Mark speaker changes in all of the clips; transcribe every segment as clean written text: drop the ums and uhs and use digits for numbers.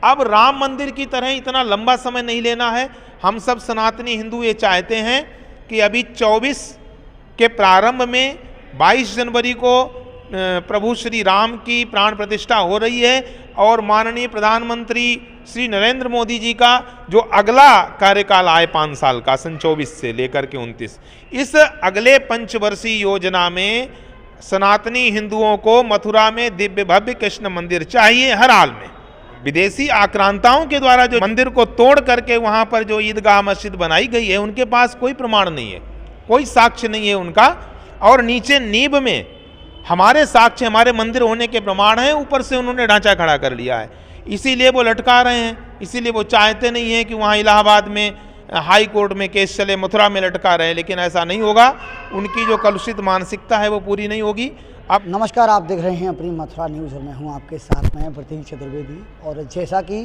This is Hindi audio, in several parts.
Speaker 1: अब राम मंदिर की तरह इतना लंबा समय नहीं लेना है। हम सब सनातनी हिंदू ये चाहते हैं कि अभी 24 के प्रारंभ में 22 जनवरी को प्रभु श्री राम की प्राण प्रतिष्ठा हो रही है और माननीय प्रधानमंत्री श्री नरेंद्र मोदी जी का जो अगला कार्यकाल आए 5 साल का, सन 24 से लेकर के 29, इस अगले पंचवर्षीय योजना में सनातनी हिंदुओं को मथुरा में दिव्य भव्य कृष्ण मंदिर चाहिए हर हाल में। विदेशी आक्रांताओं के द्वारा जो मंदिर को तोड़ करके वहां पर जो ईदगाह मस्जिद बनाई गई है, उनके पास कोई प्रमाण नहीं है, कोई साक्ष्य नहीं है उनका, और नीचे नींव में हमारे साक्ष्य, हमारे मंदिर होने के प्रमाण हैं, ऊपर से उन्होंने ढांचा खड़ा कर लिया है। इसीलिए वो लटका रहे हैं, इसीलिए वो चाहते नहीं हैं कि वहाँ इलाहाबाद में हाई कोर्ट में केस चले, मथुरा में लटका रहे, लेकिन ऐसा नहीं होगा। उनकी जो कलुषित मानसिकता है वो पूरी नहीं होगी।
Speaker 2: अब नमस्कार, आप देख रहे हैं अपनी मथुरा न्यूज़ और मैं हूं आपके साथ में प्रतीक चतुर्वेदी। और जैसा कि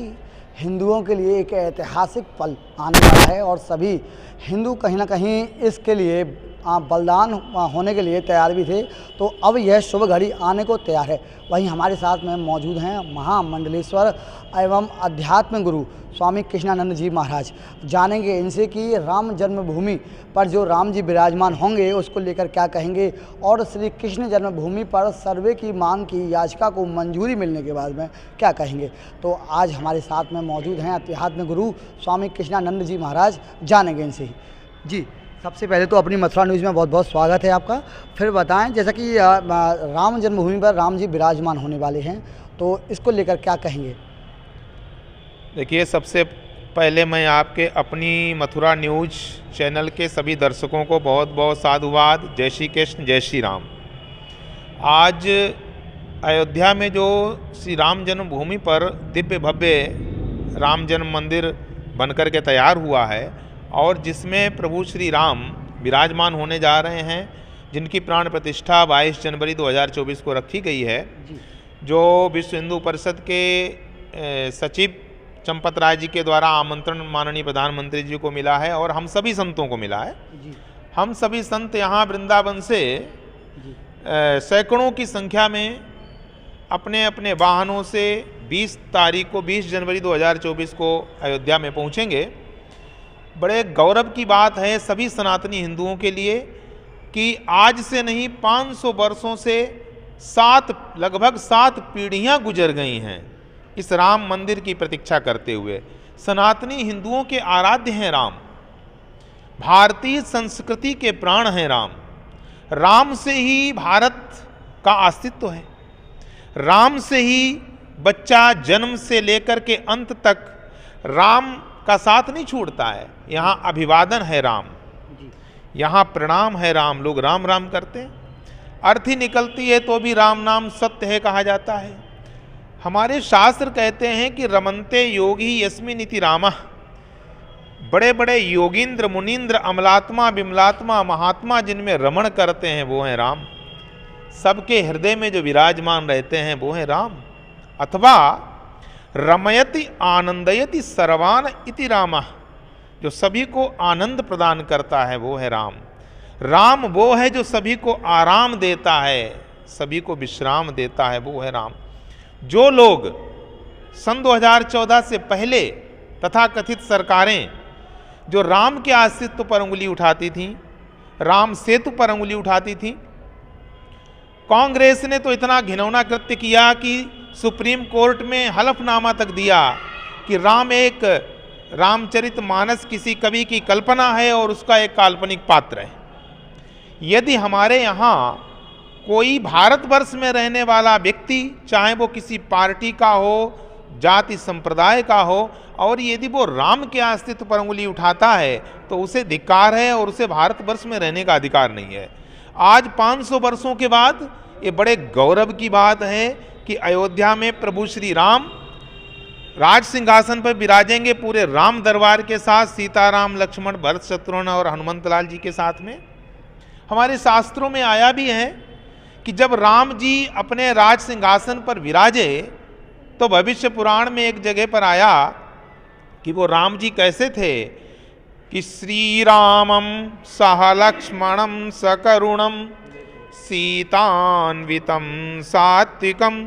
Speaker 2: हिंदुओं के लिए एक ऐतिहासिक पल आने वाला है और सभी हिंदू कहीं ना कहीं इसके लिए बलिदान होने के लिए तैयार भी थे, तो अब यह शुभ घड़ी आने को तैयार है। वहीं हमारे साथ में मौजूद हैं महामंडलेश्वर एवं अध्यात्म गुरु स्वामी कृष्णानंद जी महाराज। जानेंगे इनसे कि राम जन्मभूमि पर जो राम जी विराजमान होंगे उसको लेकर क्या कहेंगे, और श्री कृष्ण जन्मभूमि पर सर्वे की मांग की याचिका को मंजूरी मिलने के बाद में क्या कहेंगे। तो आज हमारे साथ में मौजूद हैं अध्यात्म गुरु स्वामी कृष्णानंद जी महाराज। जानेंगे इनसे ही। जी, सबसे पहले तो अपनी मथुरा न्यूज़ में बहुत बहुत स्वागत है आपका। फिर बताएं, जैसा कि राम जन्मभूमि पर राम जी विराजमान होने वाले हैं, तो इसको लेकर क्या कहेंगे।
Speaker 1: देखिए, सबसे पहले मैं आपके अपनी मथुरा न्यूज़ चैनल के सभी दर्शकों को बहुत बहुत साधुवाद। जय श्री कृष्ण, जय श्री राम। आज अयोध्या में जो श्री राम जन्मभूमि पर दिव्य भव्य राम जन्म मंदिर बनकर के तैयार हुआ है और जिसमें प्रभु श्री राम विराजमान होने जा रहे हैं, जिनकी प्राण प्रतिष्ठा 22 जनवरी 2024 को रखी गई है, जो विश्व हिंदू परिषद के सचिव चंपत राय जी के द्वारा आमंत्रण माननीय प्रधानमंत्री जी को मिला है और हम सभी संतों को मिला है। हम सभी संत यहाँ वृंदावन से सैकड़ों की संख्या में अपने अपने वाहनों से 20 तारीख को 20 जनवरी 2024 को अयोध्या में पहुँचेंगे। बड़े गौरव की बात है सभी सनातनी हिंदुओं के लिए कि आज से नहीं 500 वर्षों से लगभग 7 पीढ़ियां गुजर गई हैं इस राम मंदिर की प्रतीक्षा करते हुए। सनातनी हिंदुओं के आराध्य हैं राम, भारतीय संस्कृति के प्राण हैं राम। राम से ही भारत का अस्तित्व है, राम से ही बच्चा जन्म से लेकर के अंत तक राम का साथ नहीं छोड़ता है। यहाँ अभिवादन है राम, यहाँ प्रणाम है राम, लोग राम राम करते हैं। अर्थी निकलती है तो भी राम नाम सत्य है कहा जाता है। हमारे शास्त्र कहते हैं कि रमन्ते योगी यस्मिन् इति रामः। बड़े बड़े योगींद्र मुनींद्र अमलात्मा विमलात्मा महात्मा जिनमें रमण करते हैं वो हैं राम। सबके हृदय में जो विराजमान रहते हैं वो हैं राम। अथवा रमयति आनंदयति सर्वान इति रामः, जो सभी को आनंद प्रदान करता है वो है राम। राम वो है जो सभी को आराम देता है, सभी को विश्राम देता है, वो है राम। जो लोग सन 2014 से पहले तथाकथित सरकारें जो राम के अस्तित्व पर उंगली उठाती थीं, राम सेतु पर उंगली उठाती थीं, कांग्रेस ने तो इतना घिनौना कृत्य किया कि सुप्रीम कोर्ट में हलफनामा तक दिया कि राम एक रामचरितमानस किसी कवि की कल्पना है और उसका एक काल्पनिक पात्र है। यदि हमारे यहाँ कोई भारतवर्ष में रहने वाला व्यक्ति, चाहे वो किसी पार्टी का हो, जाति संप्रदाय का हो, और यदि वो राम के अस्तित्व पर उंगली उठाता है तो उसे धिक्कार है और उसे भारतवर्ष में रहने का अधिकार नहीं है। आज 500 वर्षों के बाद ये बड़े गौरव की बात है कि अयोध्या में प्रभु श्री राम राज सिंहासन पर विराजेंगे पूरे राम दरबार के साथ, सीताराम लक्ष्मण भरत शत्रुघ्न और हनुमंत लाल जी के साथ में। हमारे शास्त्रों में आया भी है कि जब राम जी अपने राज सिंहासन पर विराजे तो भविष्य पुराण में एक जगह पर आया कि वो राम जी कैसे थे कि श्री रामम सह लक्ष्मणम सकरुणम सीतान्वितम सात्विकम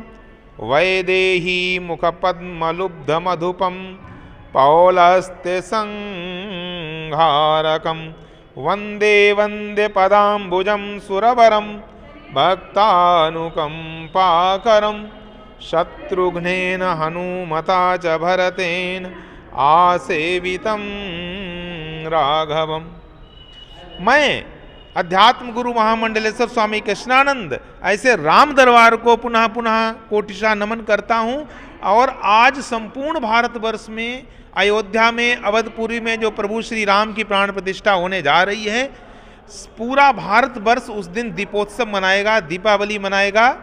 Speaker 1: वैदेही मुखपद्मलुब्धमधुपं पौलस्त्य संहारकं वन्दे वन्दे पदाम्बुजं सुरवरं भक्तानुकंपाकरं शत्रुघ्नेन हनुमता च भरतेन आसेवितं राघवम। मैं अध्यात्म गुरु महामंडलेश्वर स्वामी कृष्णानंद ऐसे राम दरबार को पुनः पुनः कोटिशा नमन करता हूँ। और आज संपूर्ण भारतवर्ष में अयोध्या में अवधपुरी में जो प्रभु श्री राम की प्राण प्रतिष्ठा होने जा रही है, पूरा भारतवर्ष उस दिन दीपोत्सव मनाएगा, दीपावली मनाएगा।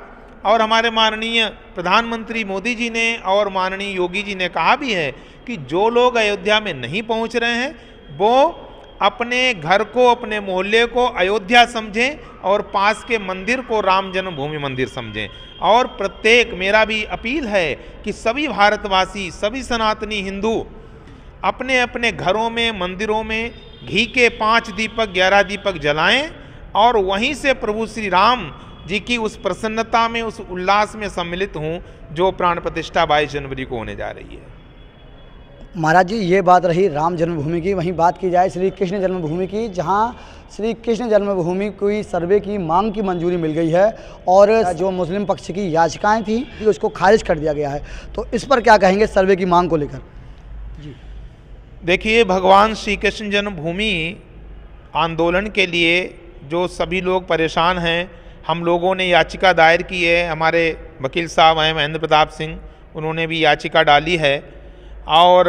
Speaker 1: और हमारे माननीय प्रधानमंत्री मोदी जी ने और माननीय योगी जी ने कहा भी है कि जो लोग अयोध्या में नहीं पहुंच रहे हैं वो अपने घर को, अपने मोहल्ले को अयोध्या समझें और पास के मंदिर को राम जन्मभूमि मंदिर समझें। और प्रत्येक, मेरा भी अपील है कि सभी भारतवासी, सभी सनातनी हिंदू अपने अपने घरों में, मंदिरों में घी के 5 दीपक 11 दीपक जलाएं और वहीं से प्रभु श्री राम जी की उस प्रसन्नता में, उस उल्लास में सम्मिलित हूँ जो प्राण प्रतिष्ठा 22 जनवरी को होने जा रही है।
Speaker 2: महाराज जी, ये बात रही राम जन्मभूमि की। वहीं बात की जाए श्री कृष्ण जन्मभूमि की, जहां श्री कृष्ण जन्मभूमि कोई सर्वे की मांग की मंजूरी मिल गई है और जो मुस्लिम पक्ष की याचिकाएं थी उसको खारिज कर दिया गया है। तो इस पर क्या कहेंगे सर्वे की मांग को लेकर? जी
Speaker 1: देखिए, भगवान श्री कृष्ण जन्मभूमि आंदोलन के लिए जो सभी लोग परेशान हैं, हम लोगों ने याचिका दायर की है। हमारे वकील साहब हैं महेंद्र प्रताप सिंह, उन्होंने भी याचिका डाली है। और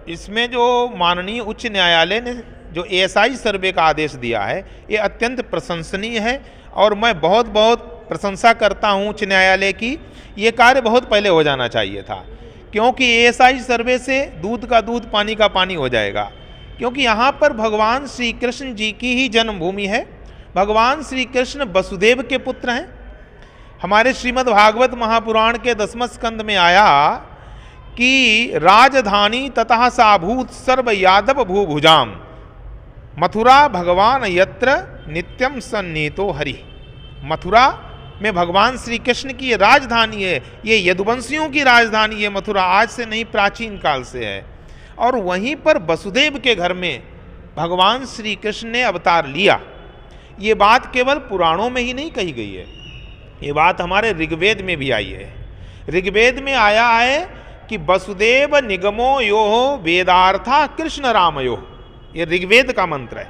Speaker 1: इसमें जो माननीय उच्च न्यायालय ने जो ASI सर्वे का आदेश दिया है, ये अत्यंत प्रशंसनीय है और मैं बहुत बहुत प्रशंसा करता हूँ उच्च न्यायालय की। ये कार्य बहुत पहले हो जाना चाहिए था, क्योंकि ASI सर्वे से दूध का दूध, पानी का पानी हो जाएगा। क्योंकि यहाँ पर भगवान श्री कृष्ण जी की ही जन्मभूमि है। भगवान श्री कृष्ण वसुदेव के पुत्र हैं। हमारे श्रीमद् भागवत महापुराण के 10वें स्कंद में आया कि राजधानी ततः साभूत सर्व यादव भूभुजाम मथुरा भगवान यत्र नित्यम सन्नीतो हरि। मथुरा में भगवान श्री कृष्ण की राजधानी है। ये यदुवंशियों की राजधानी है मथुरा, आज से नहीं, प्राचीन काल से है। और वहीं पर वसुदेव के घर में भगवान श्री कृष्ण ने अवतार लिया। ये बात केवल पुराणों में ही नहीं कही गई है, ये बात हमारे ऋग्वेद में भी आई है। ऋग्वेद में आया है कि वसुदेव निगमो योः वेदार्था कृष्ण रामयोः। ये ऋग्वेद का मंत्र है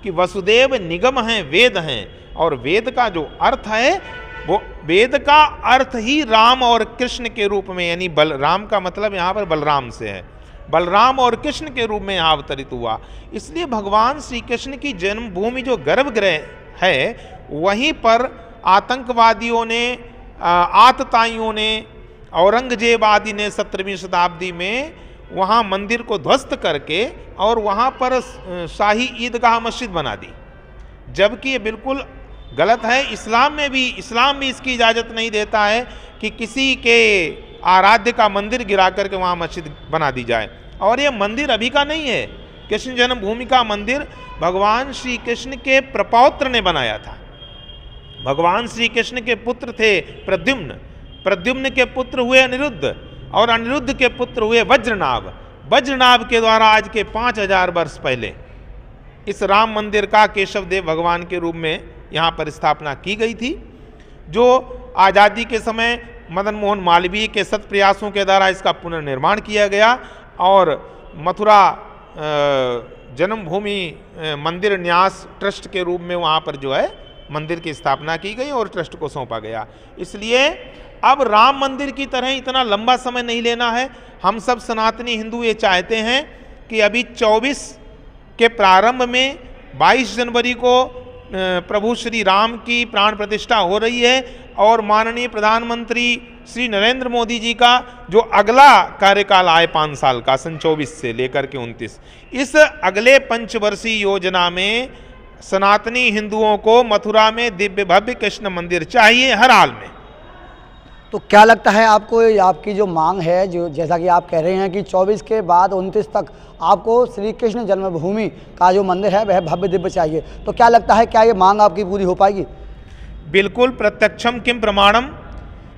Speaker 1: कि वसुदेव निगम हैं, वेद हैं, और वेद का जो अर्थ है वो वेद का अर्थ ही राम और कृष्ण के रूप में, यानी बलराम का मतलब यहाँ पर बलराम से है, बलराम और कृष्ण के रूप में यहाँ अवतरित हुआ। इसलिए भगवान श्री कृष्ण की जन्मभूमि जो गर्भगृह है, वहीं पर आतंकवादियों ने, आतताइयों ने, औरंगजेब आदि ने 17वीं शताब्दी में वहाँ मंदिर को ध्वस्त करके और वहाँ पर शाही ईदगाह मस्जिद बना दी, जबकि ये बिल्कुल गलत है। इस्लाम भी इसकी इजाज़त नहीं देता है कि किसी के आराध्य का मंदिर गिरा करके वहाँ मस्जिद बना दी जाए। और ये मंदिर अभी का नहीं है, कृष्ण जन्मभूमि का मंदिर भगवान श्री कृष्ण के प्रपौत्र ने बनाया था। भगवान श्री कृष्ण के पुत्र थे प्रद्युम्न, प्रद्युम्न के पुत्र हुए अनिरुद्ध, और अनिरुद्ध के पुत्र हुए वज्रनाभ। वज्रनाभ के द्वारा आज के 5000 वर्ष पहले इस राम मंदिर का केशव देव भगवान के रूप में यहाँ पर स्थापना की गई थी, जो आज़ादी के समय मदन मोहन मालवीय के सत प्रयासों के द्वारा इसका पुनर्निर्माण किया गया और मथुरा जन्मभूमि मंदिर न्यास ट्रस्ट के रूप में वहाँ पर जो है मंदिर की स्थापना की गई और ट्रस्ट को सौंपा गया। इसलिए अब राम मंदिर की तरह इतना लंबा समय नहीं लेना है। हम सब सनातनी हिंदू ये चाहते हैं कि अभी 24 के प्रारंभ में 22 जनवरी को प्रभु श्री राम की प्राण प्रतिष्ठा हो रही है और माननीय प्रधानमंत्री श्री नरेंद्र मोदी जी का जो अगला कार्यकाल आए 5 साल का, सन 24 से लेकर के 29, इस अगले पंचवर्षीय योजना में सनातनी हिंदुओं को मथुरा में दिव्य भव्य कृष्ण मंदिर चाहिए हर हाल में।
Speaker 2: तो क्या लगता है आपको, आपकी जो मांग है, जो जैसा कि आप कह रहे हैं कि 24 के बाद 29 तक आपको श्री कृष्ण जन्मभूमि का जो मंदिर है वह भव्य दिव्य चाहिए, तो क्या लगता है क्या ये मांग आपकी पूरी हो पाएगी?
Speaker 1: बिल्कुल, प्रत्यक्षम किम प्रमाणम।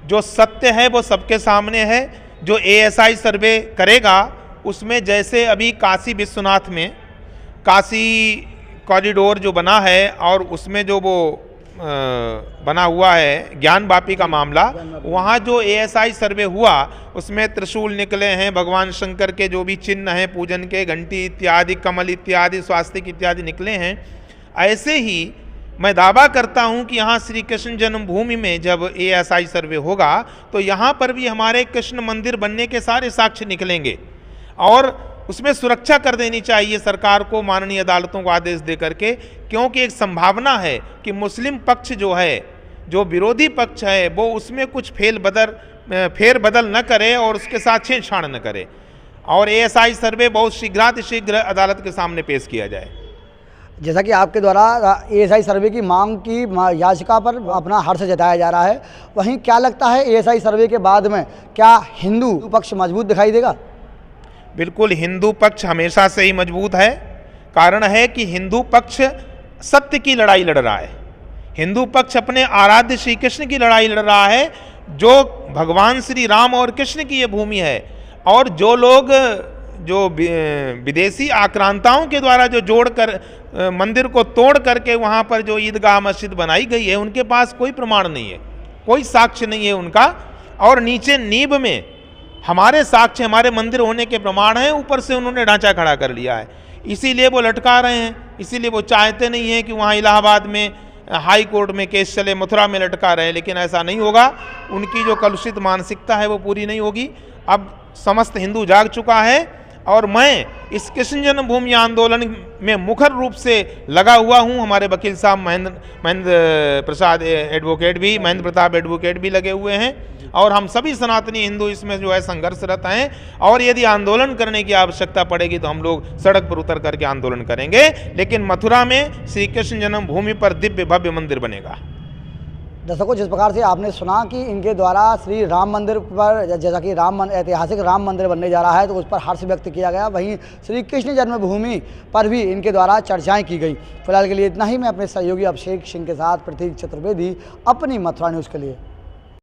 Speaker 1: जो सत्य है वो सबके सामने है। जो ASI सर्वे करेगा उसमें जैसे अभी काशी विश्वनाथ में काशी कॉरिडोर जो बना है और उसमें जो वो बना हुआ है ज्ञान वापी का मामला, वहाँ जो ASI सर्वे हुआ उसमें त्रिशूल निकले हैं, भगवान शंकर के जो भी चिन्ह हैं पूजन के, घंटी इत्यादि, कमल इत्यादि, स्वास्तिक इत्यादि निकले हैं। ऐसे ही मैं दावा करता हूं कि यहाँ श्री कृष्ण जन्मभूमि में जब ASI सर्वे होगा तो यहाँ पर भी हमारे कृष्ण मंदिर बनने के सारे साक्ष्य निकलेंगे और उसमें सुरक्षा कर देनी चाहिए सरकार को, माननीय अदालतों को आदेश दे करके, क्योंकि एक संभावना है कि मुस्लिम पक्ष जो है, जो विरोधी पक्ष है, वो उसमें कुछ फेरबदल न करे और उसके साथ छेड़छाड़ न करे और ASI सर्वे बहुत शीघ्र अदालत के सामने पेश किया जाए।
Speaker 2: जैसा कि आपके द्वारा ASI सर्वे की मांग की याचिका पर अपना हर्ष जताया जा रहा है, वहीं क्या लगता है ASI सर्वे के बाद में क्या हिंदू पक्ष मजबूत दिखाई देगा?
Speaker 1: बिल्कुल, हिंदू पक्ष हमेशा से ही मजबूत है। कारण है कि हिंदू पक्ष सत्य की लड़ाई लड़ रहा है। हिंदू पक्ष अपने आराध्य श्री कृष्ण की लड़ाई लड़ रहा है, जो भगवान श्री राम और कृष्ण की ये भूमि है। और जो लोग जो विदेशी आक्रांताओं के द्वारा जो जोड़कर मंदिर को तोड़ करके वहाँ पर जो ईदगाह मस्जिद बनाई गई है, उनके पास कोई प्रमाण नहीं है, कोई साक्ष्य नहीं है उनका। और नीचे नींव में हमारे साक्ष्य, हमारे मंदिर होने के प्रमाण हैं, ऊपर से उन्होंने ढांचा खड़ा कर लिया है। इसीलिए वो लटका रहे हैं, इसीलिए वो चाहते नहीं हैं कि वहाँ इलाहाबाद में हाई कोर्ट में केस चले, मथुरा में लटका रहे, लेकिन ऐसा नहीं होगा। उनकी जो कलुषित मानसिकता है वो पूरी नहीं होगी। अब समस्त हिंदू जाग चुका है और मैं इस कृष्ण जन्मभूमि आंदोलन में मुखर रूप से लगा हुआ हूँ। हमारे वकील साहब महेंद्र प्रसाद एडवोकेट भी, महेंद्र प्रताप एडवोकेट भी लगे हुए हैं और हम सभी सनातनी हिंदू इसमें जो है संघर्षरत हैं। और यदि आंदोलन करने की आवश्यकता पड़ेगी तो हम लोग सड़क पर उतर करके आंदोलन करेंगे, लेकिन मथुरा में श्री कृष्ण जन्मभूमि पर दिव्य भव्य मंदिर बनेगा।
Speaker 2: दर्शकों, जिस प्रकार से आपने सुना कि इनके द्वारा श्री राम मंदिर पर, जैसा कि ऐतिहासिक राम मंदिर बनने जा रहा है, तो उस पर हर्ष व्यक्त किया गया। वहीं श्री कृष्ण जन्मभूमि पर भी इनके द्वारा चर्चाएं की गई। फिलहाल के लिए इतना ही। मैं अपने सहयोगी अभिषेक सिंह के साथ प्रतीक चतुर्वेदी, अपनी मथुरा न्यूज़ के लिए।